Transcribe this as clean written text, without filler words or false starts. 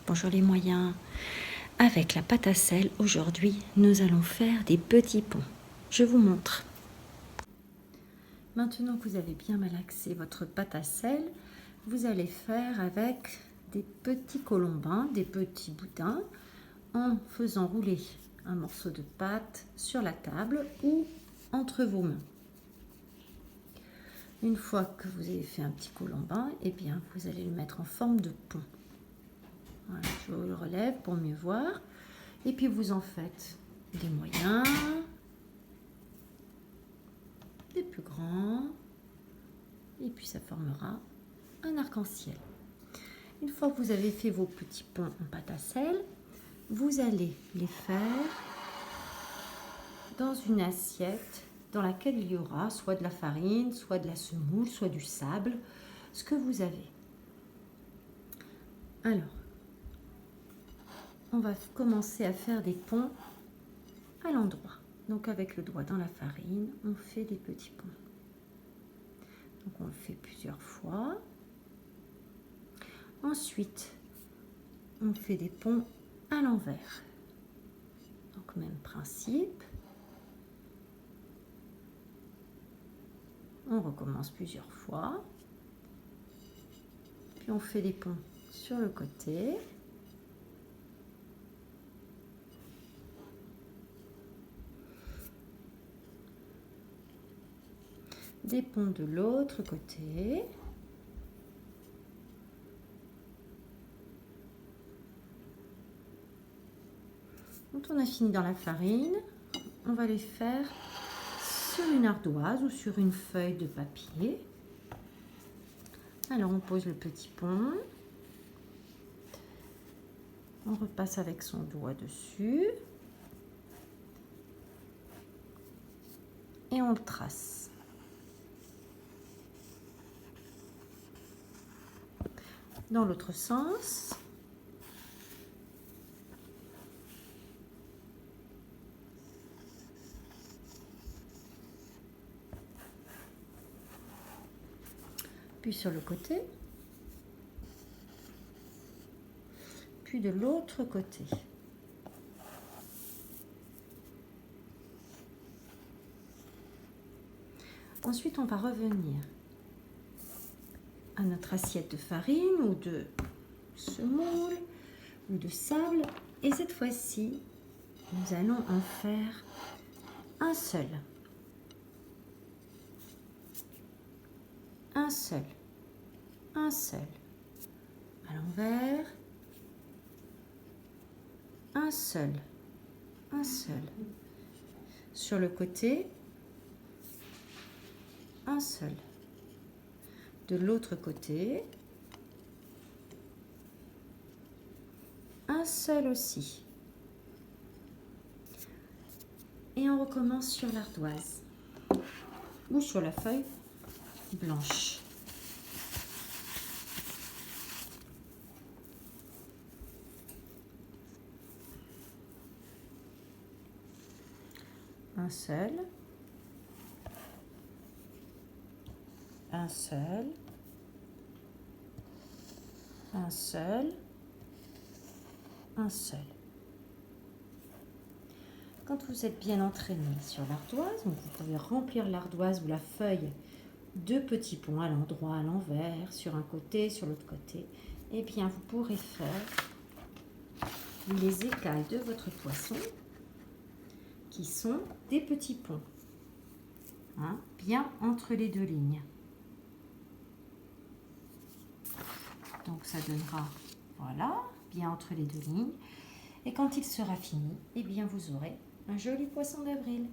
bonjour les moyens. Avec la pâte à sel, aujourd'hui, nous allons faire des petits ponts. Je vous montre. Maintenant que vous avez bien malaxé votre pâte à sel, vous allez faire avec des petits colombins, des petits boudins, en faisant rouler un morceau de pâte sur la table ou entre vos mains. Une fois que vous avez fait un petit colombin, eh bien, vous allez le mettre en forme de pont. Voilà, je le relève pour mieux voir. Et puis vous en faites des moyens, des plus grands, et puis ça formera un arc-en-ciel. Une fois que vous avez fait vos petits ponts en pâte à sel, vous allez les faire dans une assiette dans laquelle il y aura soit de la farine, soit de la semoule, soit du sable, ce que vous avez. Alors, on va commencer à faire des ponts à l'endroit. Donc avec le doigt dans la farine, on fait des petits ponts. Donc on le fait plusieurs fois. Ensuite, on fait des ponts à l'envers. Donc même principe. On recommence plusieurs fois. Puis on fait des ponts sur le côté. Des ponts de l'autre côté. Quand on a fini dans la farine, on va les faire sur une ardoise ou sur une feuille de papier. Alors on pose le petit pont. On repasse avec son doigt dessus. Et on le trace. Dans l'autre sens. Puis sur le côté. Puis de l'autre côté. Ensuite, on va revenir à notre assiette de farine ou de semoule ou de sable. Et cette fois-ci, nous allons en faire un seul. Un seul. Un seul. À l'envers. Un seul. Un seul. Sur le côté. Un seul. De l'autre côté, un seul aussi. Et on recommence sur l'ardoise ou sur la feuille blanche. Un seul. Un seul, un seul, un seul. Quand vous êtes bien entraîné sur l'ardoise, vous pouvez remplir l'ardoise ou la feuille de petits ponts à l'endroit, à l'envers, sur un côté, sur l'autre côté. Et bien, vous pourrez faire les écailles de votre poisson qui sont des petits ponts, hein, bien entre les deux lignes. Donc ça donnera, voilà, bien entre les deux lignes. Et quand il sera fini, eh bien vous aurez un joli poisson d'avril.